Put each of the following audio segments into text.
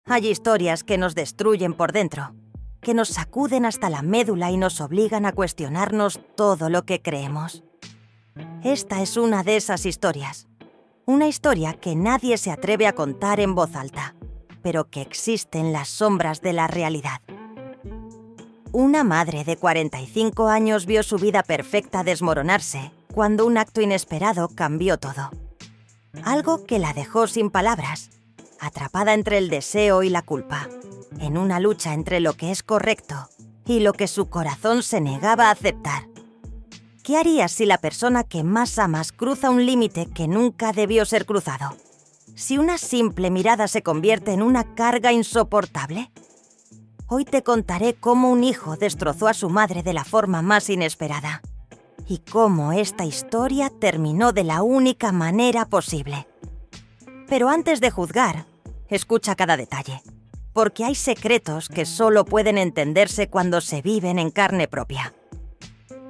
Hay historias que nos destruyen por dentro, que nos sacuden hasta la médula y nos obligan a cuestionarnos todo lo que creemos. Esta es una de esas historias. Una historia que nadie se atreve a contar en voz alta, pero que existe en las sombras de la realidad. Una madre de 45 años vio su vida perfecta desmoronarse cuando un acto inesperado cambió todo. Algo que la dejó sin palabras, atrapada entre el deseo y la culpa, en una lucha entre lo que es correcto y lo que su corazón se negaba a aceptar. ¿Qué harías si la persona que más amas cruza un límite que nunca debió ser cruzado? ¿Si una simple mirada se convierte en una carga insoportable? Hoy te contaré cómo un hijo destrozó a su madre de la forma más inesperada y cómo esta historia terminó de la única manera posible. Pero antes de juzgar, escucha cada detalle, porque hay secretos que solo pueden entenderse cuando se viven en carne propia.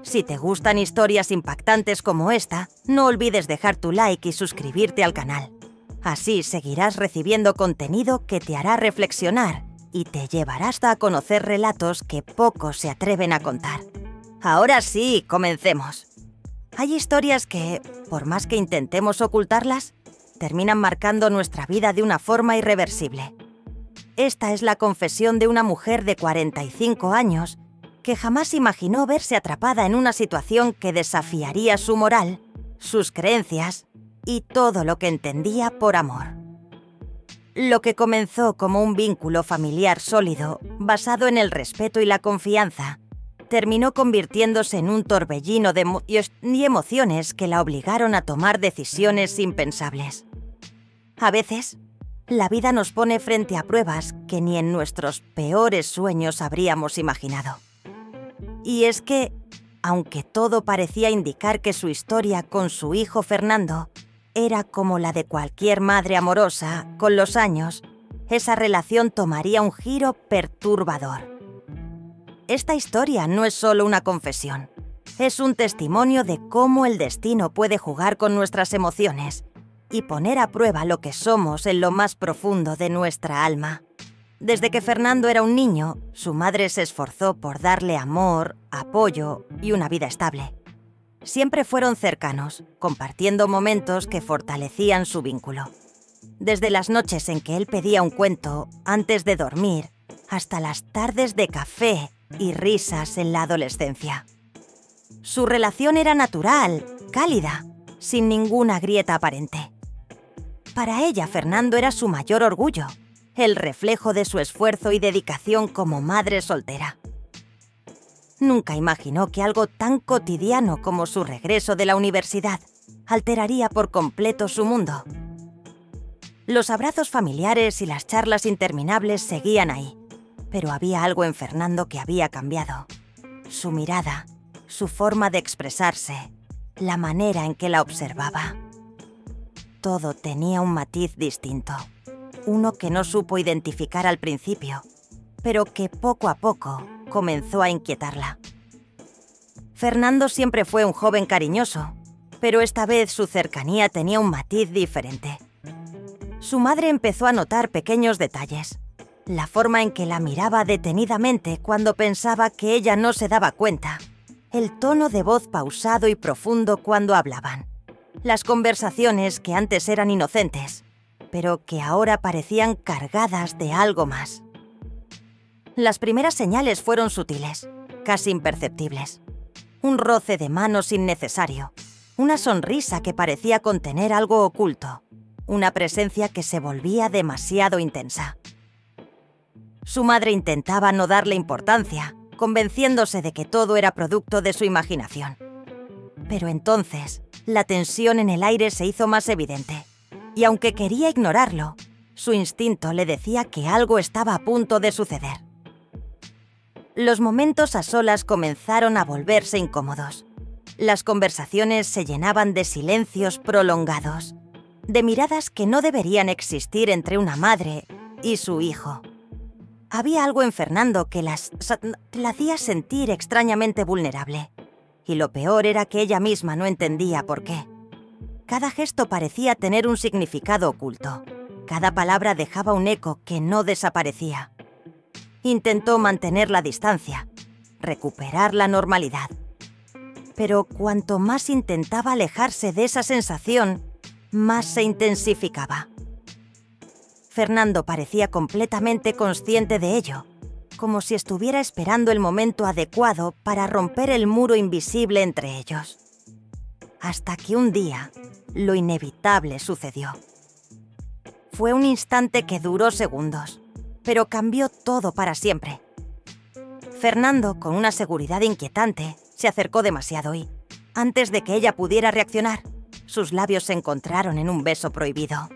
Si te gustan historias impactantes como esta, no olvides dejar tu like y suscribirte al canal. Así seguirás recibiendo contenido que te hará reflexionar y te llevará hasta a conocer relatos que pocos se atreven a contar. Ahora sí, comencemos. Hay historias que, por más que intentemos ocultarlas, terminan marcando nuestra vida de una forma irreversible. Esta es la confesión de una mujer de 45 años que jamás imaginó verse atrapada en una situación que desafiaría su moral, sus creencias y todo lo que entendía por amor. Lo que comenzó como un vínculo familiar sólido, basado en el respeto y la confianza, terminó convirtiéndose en un torbellino de emociones que la obligaron a tomar decisiones impensables. A veces, la vida nos pone frente a pruebas que ni en nuestros peores sueños habríamos imaginado. Y es que, aunque todo parecía indicar que su historia con su hijo Fernando era como la de cualquier madre amorosa, con los años, esa relación tomaría un giro perturbador. Esta historia no es solo una confesión, es un testimonio de cómo el destino puede jugar con nuestras emociones y poner a prueba lo que somos en lo más profundo de nuestra alma. Desde que Fernando era un niño, su madre se esforzó por darle amor, apoyo y una vida estable. Siempre fueron cercanos, compartiendo momentos que fortalecían su vínculo. Desde las noches en que él pedía un cuento antes de dormir, hasta las tardes de café y risas en la adolescencia. Su relación era natural, cálida, sin ninguna grieta aparente. Para ella, Fernando era su mayor orgullo, el reflejo de su esfuerzo y dedicación como madre soltera. Nunca imaginó que algo tan cotidiano como su regreso de la universidad alteraría por completo su mundo. Los abrazos familiares y las charlas interminables seguían ahí, pero había algo en Fernando que había cambiado. Su mirada, su forma de expresarse, la manera en que la observaba. Todo tenía un matiz distinto. Uno que no supo identificar al principio, pero que poco a poco comenzó a inquietarla. Fernando siempre fue un joven cariñoso, pero esta vez su cercanía tenía un matiz diferente. Su madre empezó a notar pequeños detalles. La forma en que la miraba detenidamente cuando pensaba que ella no se daba cuenta. El tono de voz pausado y profundo cuando hablaban. Las conversaciones que antes eran inocentes, pero que ahora parecían cargadas de algo más. Las primeras señales fueron sutiles, casi imperceptibles. Un roce de manos innecesario, una sonrisa que parecía contener algo oculto, una presencia que se volvía demasiado intensa. Su madre intentaba no darle importancia, convenciéndose de que todo era producto de su imaginación. Pero entonces, la tensión en el aire se hizo más evidente. Y aunque quería ignorarlo, su instinto le decía que algo estaba a punto de suceder. Los momentos a solas comenzaron a volverse incómodos. Las conversaciones se llenaban de silencios prolongados, de miradas que no deberían existir entre una madre y su hijo. Había algo en Fernando que la hacía sentir extrañamente vulnerable. Y lo peor era que ella misma no entendía por qué. Cada gesto parecía tener un significado oculto. Cada palabra dejaba un eco que no desaparecía. Intentó mantener la distancia, recuperar la normalidad. Pero cuanto más intentaba alejarse de esa sensación, más se intensificaba. Fernando parecía completamente consciente de ello, como si estuviera esperando el momento adecuado para romper el muro invisible entre ellos. Hasta que un día, lo inevitable sucedió. Fue un instante que duró segundos, pero cambió todo para siempre. Fernando, con una seguridad inquietante, se acercó demasiado y, antes de que ella pudiera reaccionar, sus labios se encontraron en un beso prohibido.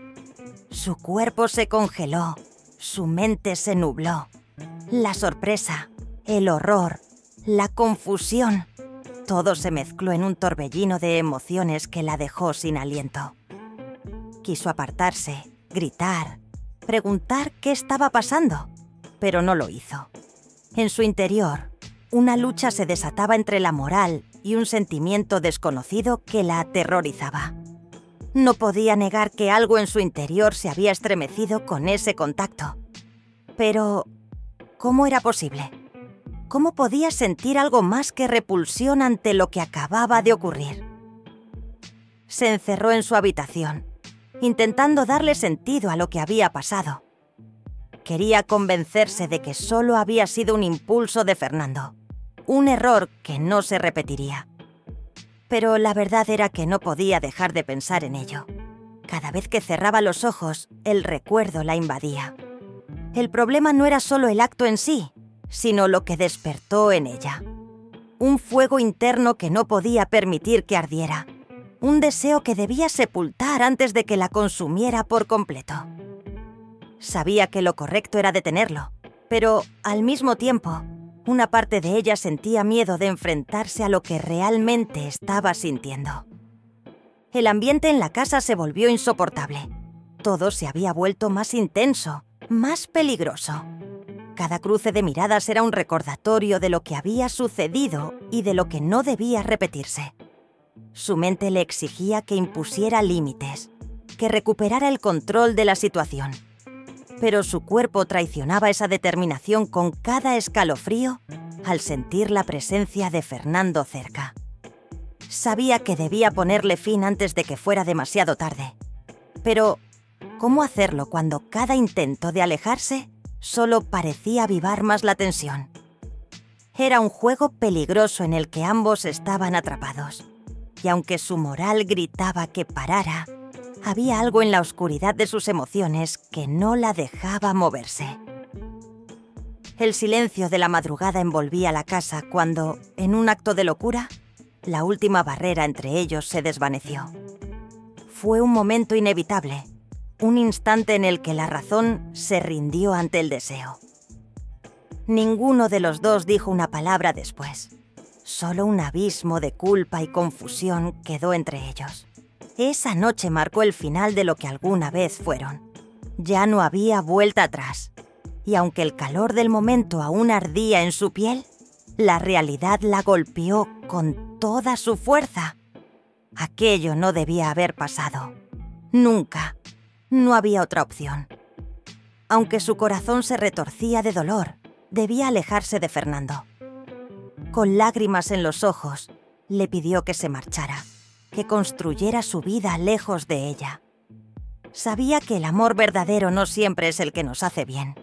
Su cuerpo se congeló, su mente se nubló. La sorpresa, el horror, la confusión, todo se mezcló en un torbellino de emociones que la dejó sin aliento. Quiso apartarse, gritar, preguntar qué estaba pasando, pero no lo hizo. En su interior, una lucha se desataba entre la moral y un sentimiento desconocido que la aterrorizaba. No podía negar que algo en su interior se había estremecido con ese contacto. Pero, ¿cómo era posible? ¿Cómo podía sentir algo más que repulsión ante lo que acababa de ocurrir? Se encerró en su habitación, intentando darle sentido a lo que había pasado. Quería convencerse de que solo había sido un impulso de Fernando, un error que no se repetiría. Pero la verdad era que no podía dejar de pensar en ello. Cada vez que cerraba los ojos, el recuerdo la invadía. El problema no era solo el acto en sí, sino lo que despertó en ella. Un fuego interno que no podía permitir que ardiera. Un deseo que debía sepultar antes de que la consumiera por completo. Sabía que lo correcto era detenerlo, pero, al mismo tiempo, una parte de ella sentía miedo de enfrentarse a lo que realmente estaba sintiendo. El ambiente en la casa se volvió insoportable. Todo se había vuelto más intenso, más peligroso. Cada cruce de miradas era un recordatorio de lo que había sucedido y de lo que no debía repetirse. Su mente le exigía que impusiera límites, que recuperara el control de la situación. Pero su cuerpo traicionaba esa determinación con cada escalofrío al sentir la presencia de Fernando cerca. Sabía que debía ponerle fin antes de que fuera demasiado tarde. Pero, ¿cómo hacerlo cuando cada intento de alejarse solo parecía avivar más la tensión? Era un juego peligroso en el que ambos estaban atrapados. Y aunque su moral gritaba que parara, había algo en la oscuridad de sus emociones que no la dejaba moverse. El silencio de la madrugada envolvía la casa cuando, en un acto de locura, la última barrera entre ellos se desvaneció. Fue un momento inevitable, un instante en el que la razón se rindió ante el deseo. Ninguno de los dos dijo una palabra después. Solo un abismo de culpa y confusión quedó entre ellos. Esa noche marcó el final de lo que alguna vez fueron. Ya no había vuelta atrás. Y aunque el calor del momento aún ardía en su piel, la realidad la golpeó con toda su fuerza. Aquello no debía haber pasado. Nunca. No había otra opción. Aunque su corazón se retorcía de dolor, debía alejarse de Fernando. Con lágrimas en los ojos, le pidió que se marchara, que construyera su vida lejos de ella. Sabía que el amor verdadero no siempre es el que nos hace bien,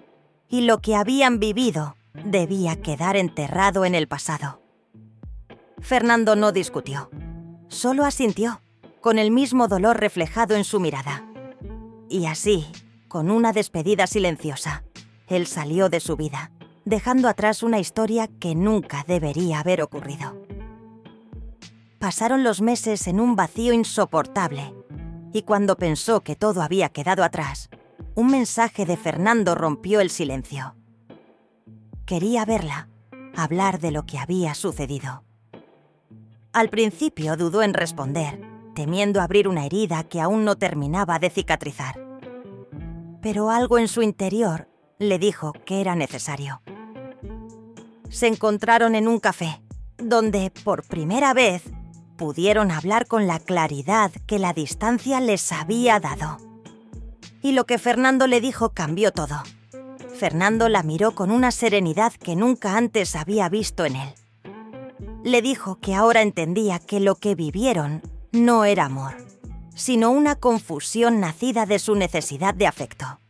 y lo que habían vivido debía quedar enterrado en el pasado. Fernando no discutió, solo asintió, con el mismo dolor reflejado en su mirada. Y así, con una despedida silenciosa, él salió de su vida, dejando atrás una historia que nunca debería haber ocurrido. Pasaron los meses en un vacío insoportable, y cuando pensó que todo había quedado atrás, un mensaje de Fernando rompió el silencio. Quería verla, hablar de lo que había sucedido. Al principio dudó en responder, temiendo abrir una herida que aún no terminaba de cicatrizar. Pero algo en su interior le dijo que era necesario. Se encontraron en un café, donde, por primera vez, pudieron hablar con la claridad que la distancia les había dado. y lo que Fernando le dijo cambió todo. Fernando la miró con una serenidad que nunca antes había visto en él. Le dijo que ahora entendía que lo que vivieron no era amor, sino una confusión nacida de su necesidad de afecto.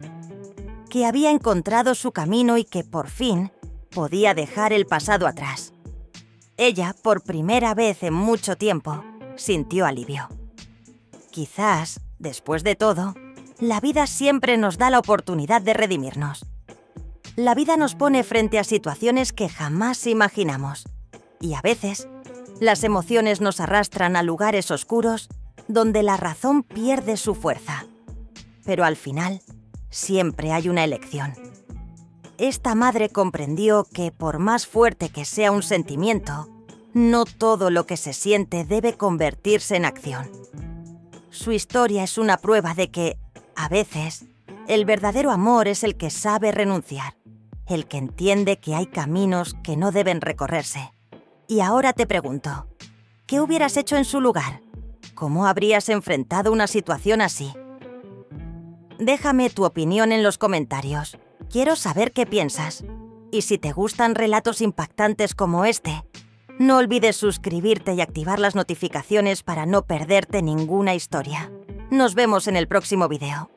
Que había encontrado su camino y que, por fin, podía dejar el pasado atrás. Ella, por primera vez en mucho tiempo, sintió alivio. Quizás, después de todo, la vida siempre nos da la oportunidad de redimirnos. La vida nos pone frente a situaciones que jamás imaginamos. Y a veces, las emociones nos arrastran a lugares oscuros donde la razón pierde su fuerza. Pero al final, siempre hay una elección. Esta madre comprendió que, por más fuerte que sea un sentimiento, no todo lo que se siente debe convertirse en acción. Su historia es una prueba de que, a veces, el verdadero amor es el que sabe renunciar, el que entiende que hay caminos que no deben recorrerse. Y ahora te pregunto, ¿qué hubieras hecho en su lugar? ¿Cómo habrías enfrentado una situación así? Déjame tu opinión en los comentarios. Quiero saber qué piensas. Y si te gustan relatos impactantes como este, no olvides suscribirte y activar las notificaciones para no perderte ninguna historia. Nos vemos en el próximo video.